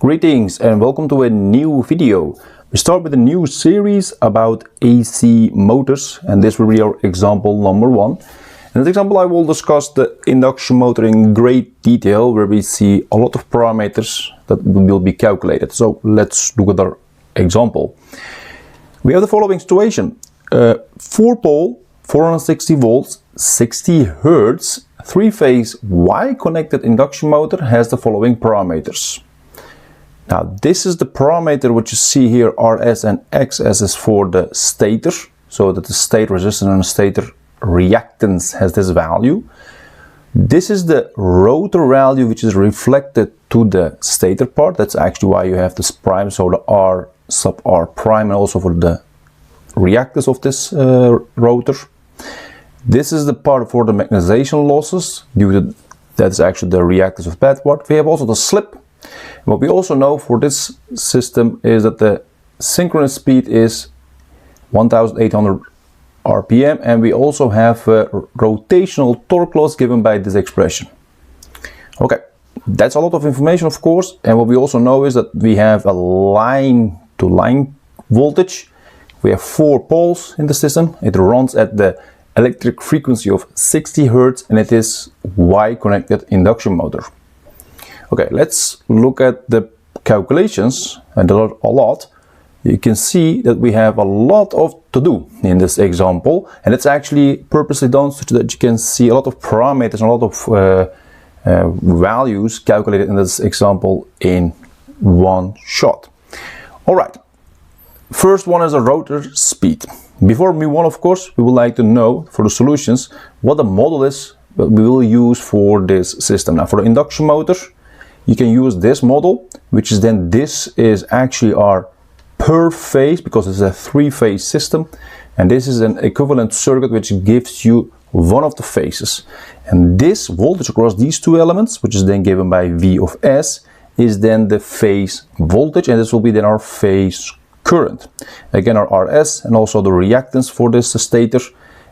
Greetings and welcome to a new video. We start with a new series about AC motors, and this will be our example number 1. In this example I will discuss the induction motor in great detail, where we see a lot of parameters that will be calculated. So let's look at our example. We have the following situation. 4-pole, 460 volts, 60 Hertz, 3-phase Y-connected induction motor has the following parameters. Now this is the parameter which you see here, RS and XS is for the stator, so that the stator resistance and the stator reactance has this value. This is the rotor value which is reflected to the stator part. That's actually why you have this prime, so the R sub R prime, and also for the reactance of this rotor. This is the part for the magnetization losses, due to that's actually the reactance of that part. We have also the slip. What we also know for this system is that the synchronous speed is 1800 RPM, and we also have rotational torque loss given by this expression. Okay, that's a lot of information, of course, and what we also know is that we have a line to line voltage. We have 4 poles in the system. It runs at the electric frequency of 60 Hertz, and it is Y-connected induction motor. Okay, let's look at the calculations, and there are a lot. You can see that we have a lot to do in this example, and it's actually purposely done so that you can see a lot of parameters and a lot of values calculated in this example in one shot. All right, first one is a rotor speed. Before we move on, of course, we would like to know for the solutions what the model is that we will use for this system. Now for the induction motor, you can use this model, which is then, this is actually our per phase, because it's a 3-phase system, and this is an equivalent circuit which gives you one of the phases. And this voltage across these two elements, which is then given by V of S, is then the phase voltage, and this will be then our phase current. Again, our RS and also the reactance for this stator.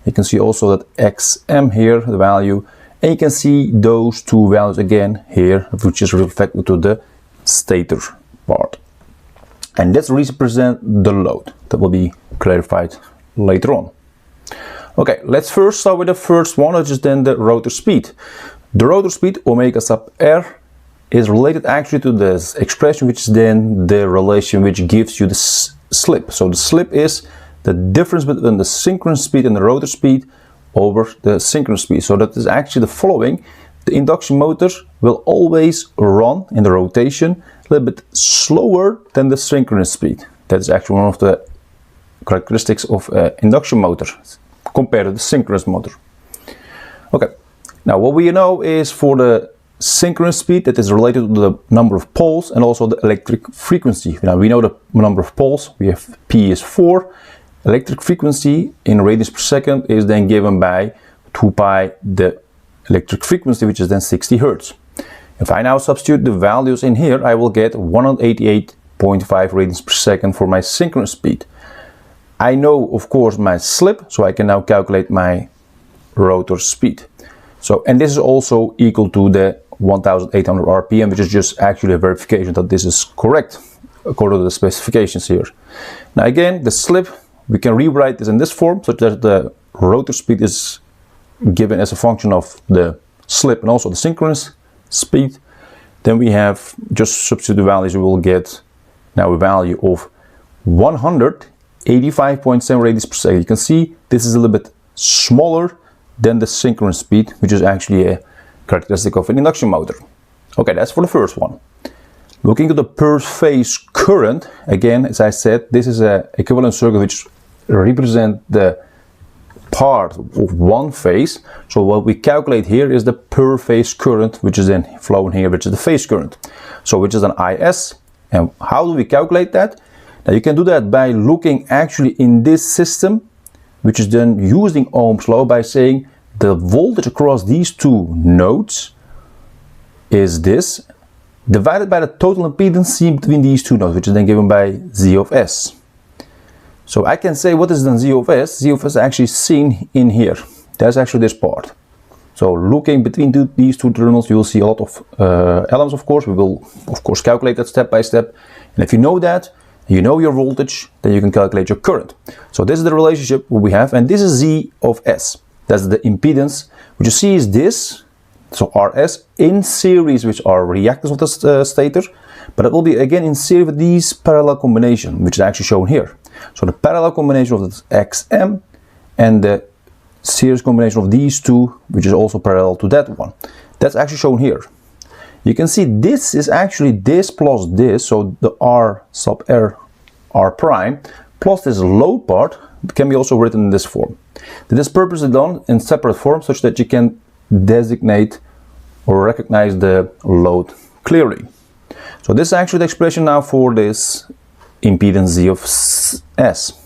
You can see also that XM here, the value, and you can see those two values again here, which is reflected to the stator part. And this represents the load. That will be clarified later on. Okay, let's first start with the first one, which is then the rotor speed. The rotor speed, omega sub R, is related actually to this expression, which is then the relation which gives you the slip. So the slip is the difference between the synchronous speed and the rotor speed over the synchronous speed. So that is actually the following. The induction motor will always run in the rotation a little bit slower than the synchronous speed. That is actually one of the characteristics of induction motor compared to the synchronous motor. Okay, now what we know is for the synchronous speed, that is related to the number of poles and also the electric frequency. Now we know the number of poles. We have P is 4. Electric frequency in radians per second is then given by 2 pi the electric frequency, which is then 60 Hertz. If I now substitute the values in here, I will get 188.5 radians per second for my synchronous speed. I know, of course, my slip, so I can now calculate my rotor speed. So, and this is also equal to the 1800 RPM, which is just actually a verification that this is correct according to the specifications here. Now again, the slip, we can rewrite this in this form, so that the rotor speed is given as a function of the slip and also the synchronous speed. Then we have, just substitute the values, we will get now a value of 185.7 radians per second. You can see this is a little bit smaller than the synchronous speed, which is actually a characteristic of an induction motor. Okay, that's for the first one. Looking at the per phase current, again, as I said, this is an equivalent circuit which represents the part of one phase. So what we calculate here is the per phase current, which is then flowing here, which is the phase current. So which is an IS. And how do we calculate that? Now you can do that by looking actually in this system, which is then using Ohm's law, by saying the voltage across these two nodes is this, divided by the total impedance seen between these two nodes, which is then given by Z of S. So I can say, what is then Z of S? Z of S is actually seen in here. That's actually this part. So looking between these two terminals, you will see a lot of elements, of course. We will, of course, calculate that step by step. And if you know that, you know your voltage, then you can calculate your current. So this is the relationship we have, and this is Z of S. That's the impedance. What you see is this, so RS in series, which are reactance of the stator, but it will be again in series with these parallel combination, which is actually shown here. So the parallel combination of this XM and the series combination of these two, which is also parallel to that one. That's actually shown here. You can see this is actually this plus this, so the R sub R prime, plus this load part can be also written in this form. This is purposely done in separate form such that you can designate or recognize the load clearly. So this is actually the expression now for this impedance Z of S.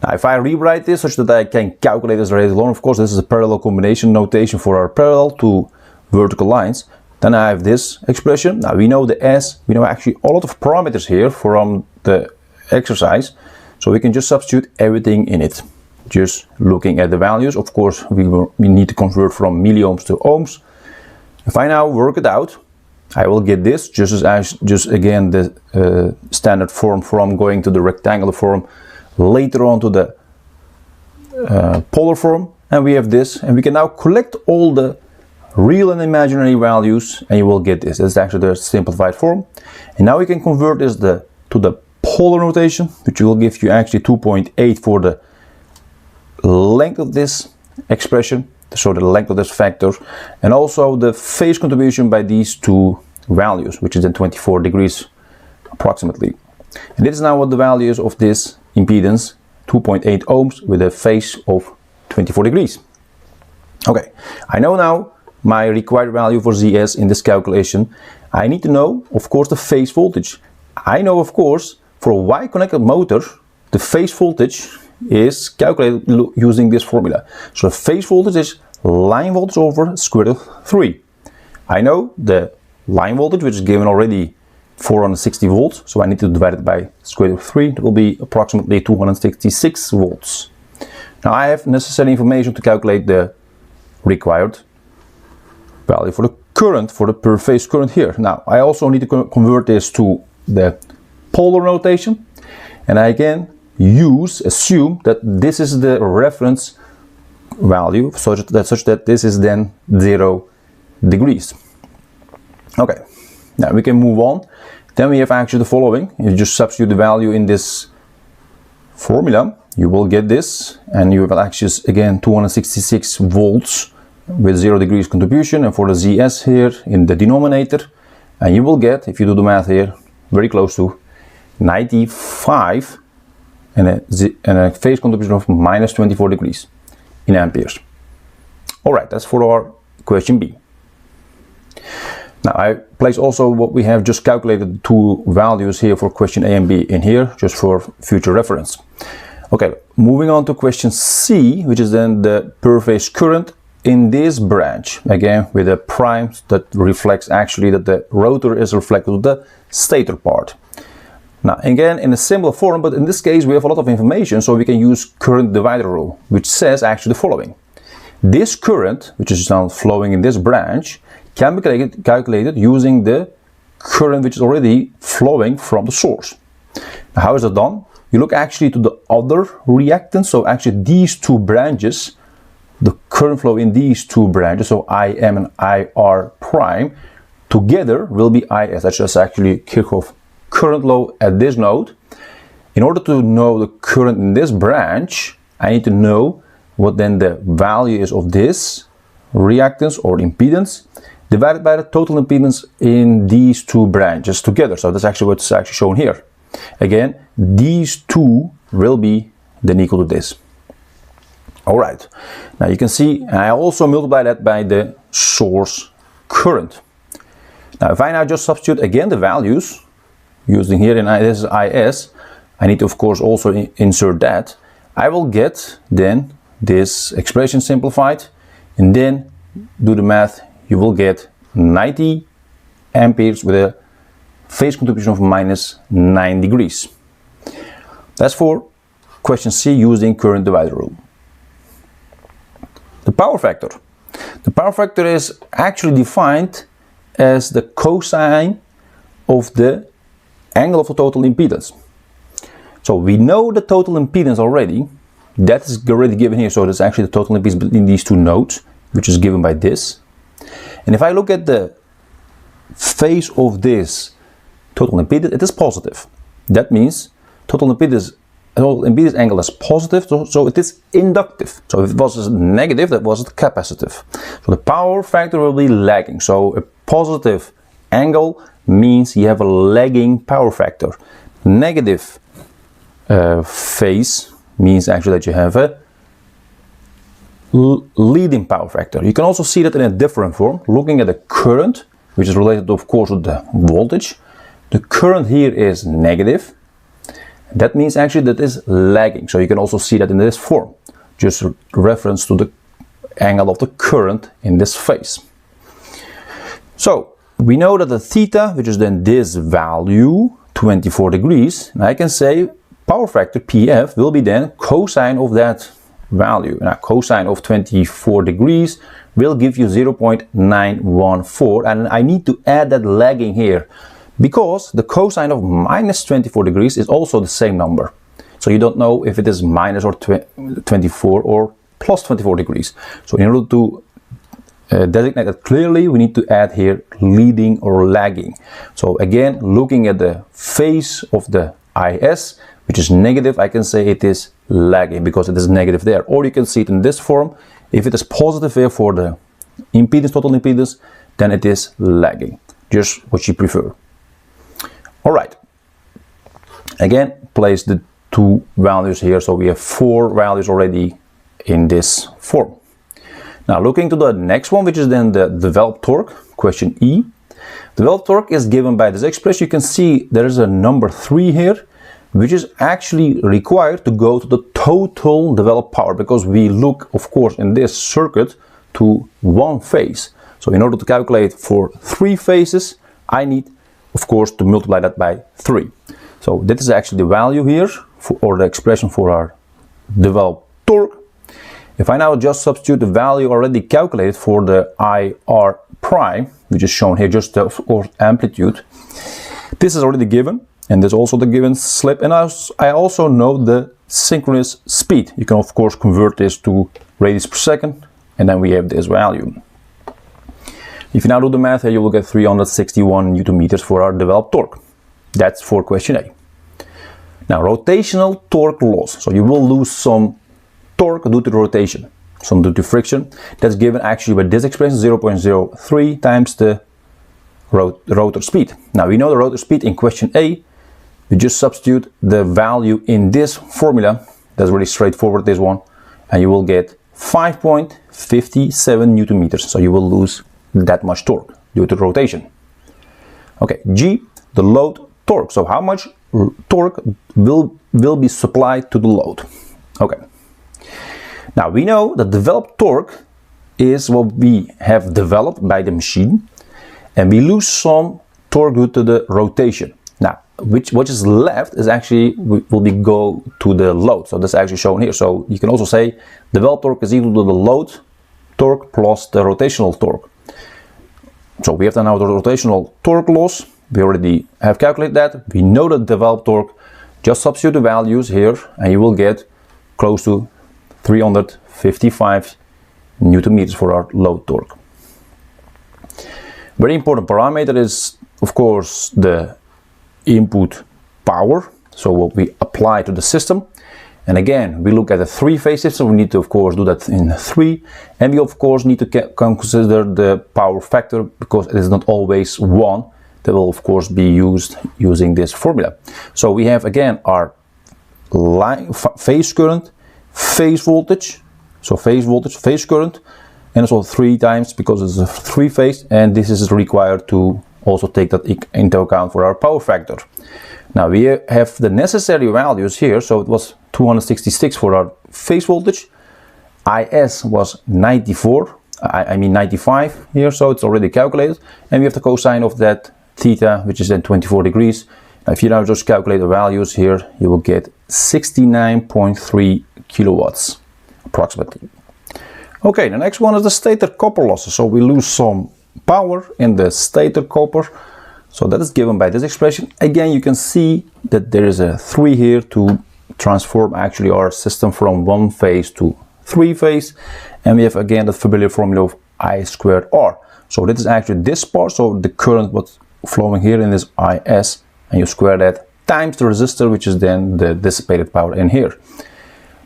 Now if I rewrite this such that I can calculate this later on, of course this is a parallel combination notation for our parallel to vertical lines, then I have this expression. Now we know the S, we know actually a lot of parameters here from the exercise, so we can just substitute everything in it. Just looking at the values, of course we need to convert from milliohms to ohms. If I now work it out, I will get this just again the standard form from going to the rectangular form, later on to the polar form, and we have this, and we can now collect all the real and imaginary values, and you will get this. This is actually the simplified form, and now we can convert this to the polar notation, which will give you actually 2.8 for the length of this expression, so the length of this factor, and also the phase contribution by these two values, which is then 24 degrees approximately. And this is now what the value is of this impedance, 2.8 ohms with a phase of 24 degrees. Okay, I know now my required value for ZS in this calculation. I need to know, of course, the phase voltage. I know, of course, for a Y-connected motor, the phase voltage is calculated using this formula. So the phase voltage is line voltage over square root of 3. I know the line voltage, which is given already 460 volts, so I need to divide it by square root of 3. It will be approximately 266 volts. Now I have necessary information to calculate the required value for the current, for the per phase current here. Now I also need to convert this to the polar notation, and I again assume that this is the reference value such that this is then 0 degrees. Okay, now we can move on. Then we have actually the following. You just substitute the value in this formula, you will get this, and you will actually again 266 volts with 0 degrees contribution, and for the ZS here in the denominator, and you will get, if you do the math here, very close to 95 and a phase contribution of minus 24 degrees in amperes. Alright, that's for our question B. Now I place also what we have just calculated, the two values here for question A and B in here, just for future reference. Okay, moving on to question C, which is then the per phase current in this branch, again with a prime that reflects actually that the rotor is reflected with the stator part. Now again in a similar form, but in this case we have a lot of information, so we can use current divider rule, which says actually the following. This current, which is now flowing in this branch, can be calculated using the current which is already flowing from the source. Now, how is that done? You look actually to the other reactance, so actually these two branches, the current flow in these two branches, so IM and IR prime, together will be IS. That's just actually Kirchhoff current law at this node. In order to know the current in this branch, I need to know what then the value is of this reactance or impedance divided by the total impedance in these two branches together. So that's actually what's actually shown here. Again, these two will be then equal to this. Alright, now you can see I also multiply that by the source current. Now if I now just substitute again the values using here in this is IS, I need to of course also insert that. I will get then this expression simplified, and then do the math. You will get 90 amperes with a phase contribution of minus 9 degrees. That's for question C using current divider rule. The power factor. The power factor is actually defined as the cosine of the angle of the total impedance. So we know the total impedance already. That is already given here. So that's actually the total impedance between these two nodes, which is given by this. And if I look at the phase of this total impedance, it is positive. That means total impedance angle is positive, so it is inductive. So if it was negative, that was capacitive. So the power factor will be lagging. So a positive angle means you have a lagging power factor. Negative phase means actually that you have a leading power factor. You can also see that in a different form, looking at the current, which is related of course to the voltage. The current here is negative. That means actually that is lagging. So you can also see that in this form, just reference to the angle of the current in this phase. So we know that the theta, which is then this value, 24 degrees, and I can say power factor PF will be then cosine of that value. Now cosine of 24 degrees will give you 0.914, and I need to add that lagging here because the cosine of minus 24 degrees is also the same number. So you don't know if it is minus or 24 or plus 24 degrees. So in order to designate it clearly, we need to add here leading or lagging. So again, looking at the phase of the IS, which is negative, I can say it is lagging because it is negative there. Or you can see it in this form. If it is positive here for the impedance, total impedance, then it is lagging. Just what you prefer. All right. Again, place the two values here. So we have 4 values already in this form. Now looking to the next one, which is then the developed torque, question E. Developed torque is given by this expression. You can see there is a number 3 here, which is actually required to go to the total developed power, because we look, of course, in this circuit to one phase. So in order to calculate for 3 phases, I need, of course, to multiply that by 3. So this is actually the value here, or the expression for our developed torque. If I now just substitute the value already calculated for the IR prime, which is shown here, just the amplitude, this is already given, and there's also the given slip, and I also know the synchronous speed. You can of course convert this to radians per second, and then we have this value. If you now do the math here, you will get 361 Newton meters for our developed torque. That's for question A. Now rotational torque loss. So you will lose some torque due to rotation, some due to friction. That's given actually by this expression, 0.03 times the rotor speed. Now we know the rotor speed in question A. We just substitute the value in this formula. That's really straightforward, this one, and you will get 5.57 Newton meters. So you will lose that much torque due to rotation. Okay, G, the load torque. So how much torque will be supplied to the load? Okay. Now we know that developed torque is what we have developed by the machine, and we lose some torque due to the rotation. Now, what is left is actually will be go to the load. So that's actually shown here. So you can also say developed torque is equal to the load torque plus the rotational torque. So we have now the rotational torque loss. We already have calculated that. We know the developed torque. Just substitute the values here, and you will get close to 355 Newton meters for our load torque. Very important parameter is, of course, the input power, so what we apply to the system. And again, we look at a 3-phase system. We need to, of course, do that in 3, and we of course need to consider the power factor, because it is not always 1. That will of course be used using this formula. So we have again our phase current, phase voltage, so phase voltage, phase current, and also 3 times because it's a 3-phase, and this is required to also take that into account for our power factor. Now we have the necessary values here. So it was 266 for our phase voltage, IS was 94, I mean 95 here, so it's already calculated, and we have the cosine of that theta, which is then 24 degrees. Now if you now just calculate the values here, you will get 69.3 kilowatts approximately. Okay, the next one is the stator copper losses. So we lose some power in the stator copper. So that is given by this expression. Again, you can see that there is a 3 here to transform actually our system from 1 phase to 3 phase. And we have again the familiar formula of I squared R. So this is actually this part, so the current what's flowing here in this IS, and you square that times the resistor, which is then the dissipated power in here.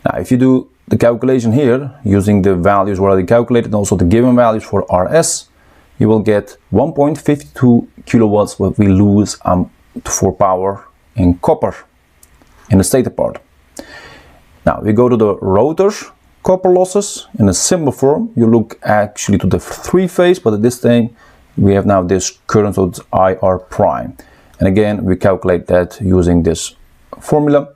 Now if you do the calculation here using the values already calculated and also the given values for RS, you will get 1.52 kilowatts what we lose for power in copper in the stator part. Now we go to the rotor copper losses in a simple form. You look actually to the 3 phase, but at this time we have now this current, so it's IR prime. And again, we calculate that using this formula.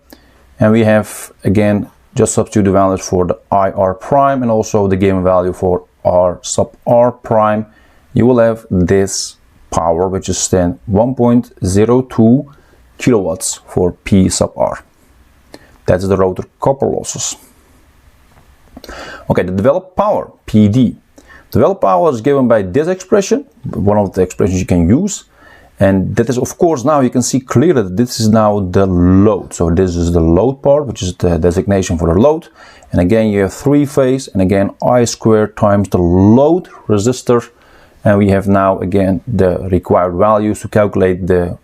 And we have again just substitute the values for the IR prime and also the given value for R sub R prime. You will have this power, which is then 1.02 kilowatts for P sub R. That's the rotor copper losses. Okay, the developed power, PD. Developed power is given by this expression, one of the expressions you can use. And that is, of course, now you can see clearly that this is now the load. So this is the load part, which is the designation for the load. And again, you have 3 phase, and again, I squared times the load resistor. And we have now, again, the required values to calculate the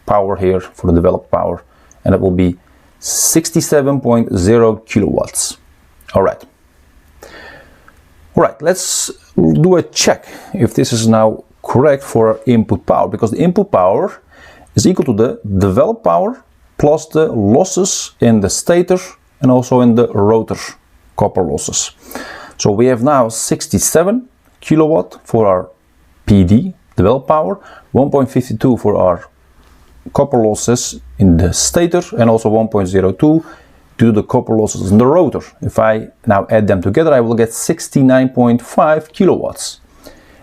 power here for the developed power. And it will be 67.0 kilowatts. All right. All right, let's do a check if this is now correct for our input power, because the input power is equal to the developed power plus the losses in the stator and also in the rotor copper losses. So we have now 67 kilowatt for our PD, developed power, 1.52 for our copper losses in the stator, and also 1.02 due to the copper losses in the rotor. If I now add them together, I will get 69.5 kilowatts.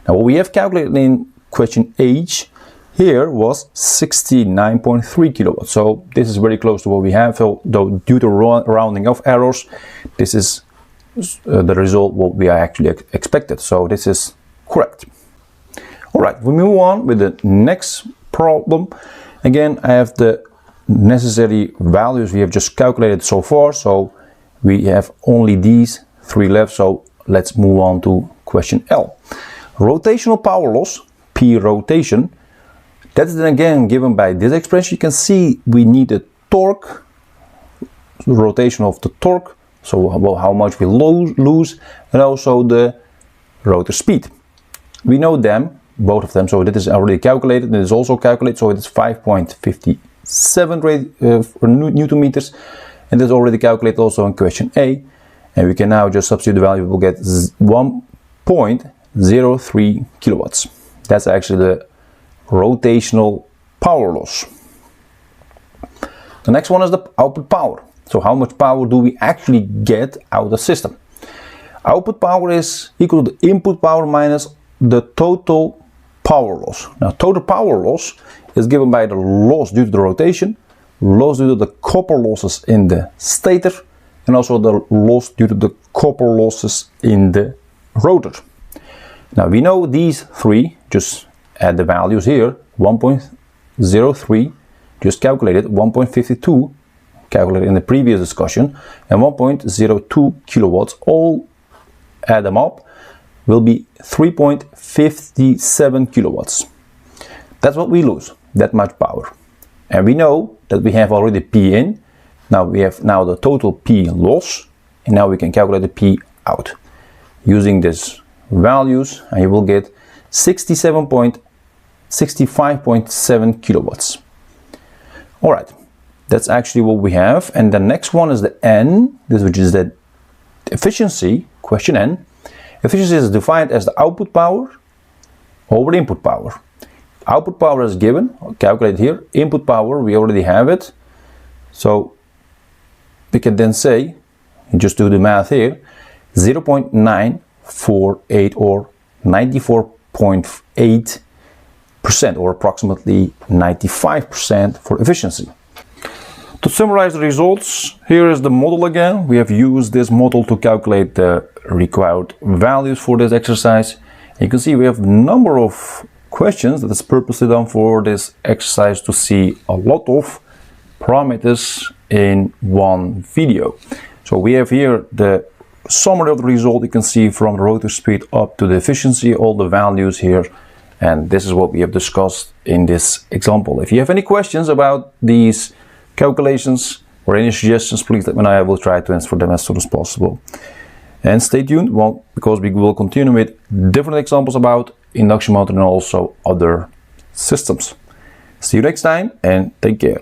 Now what we have calculated in question H here was 69.3 kilowatts. So this is very close to what we have. So though due to rounding of errors, this is the result what we are actually expected. So this is correct. All right, we move on with the next problem. Again, I have the necessary values we have just calculated so far. So we have only these 3 left. So let's move on to question L. Rotational power loss, P rotation, that is then again given by this expression. You can see we need the torque, rotation of the torque, so how much we lose, and also the rotor speed. We know them, both of them, so that is already calculated, and it is also calculated, so it is 5.57 Newton meters, and that's already calculated also in question A, and we can now just substitute the value. We'll get 1.03 kilowatts. That's actually the rotational power loss. The next one is the output power. So how much power do we actually get out of the system? Output power is equal to the input power minus the total power loss. Now total power loss is given by the loss due to the rotation, loss due to the copper losses in the stator, and also the loss due to the copper losses in the rotor. Now we know these 3, just add the values here, 1.03, just calculated, 1.52, calculated in the previous discussion, and 1.02 kilowatts, all add them up, will be 3.57 kilowatts. That's what we lose, that much power. And we know that we have already P in, now we have now the total P loss, and now we can calculate the P out. Using this values, and you will get 65.7 kilowatts. All right, that's actually what we have. And the next one is the N, which is the efficiency, question N. Efficiency is defined as the output power over input power. Output power is given, calculate here. Input power, we already have it. So we can then say, just do the math here, 0.948 or 94.8%, or approximately 95% for efficiency. To summarize the results, here is the model again. We have used this model to calculate the required values for this exercise. You can see we have a number of questions that is purposely done for this exercise to see a lot of parameters in one video. So we have here the summary of the result. You can see from the rotor speed up to the efficiency, all the values here. And this is what we have discussed in this example. If you have any questions about these calculations or any suggestions, please let me know. I will try to answer them as soon as possible. And stay tuned, well, because we will continue with different examples about induction motor and also other systems. See you next time and take care.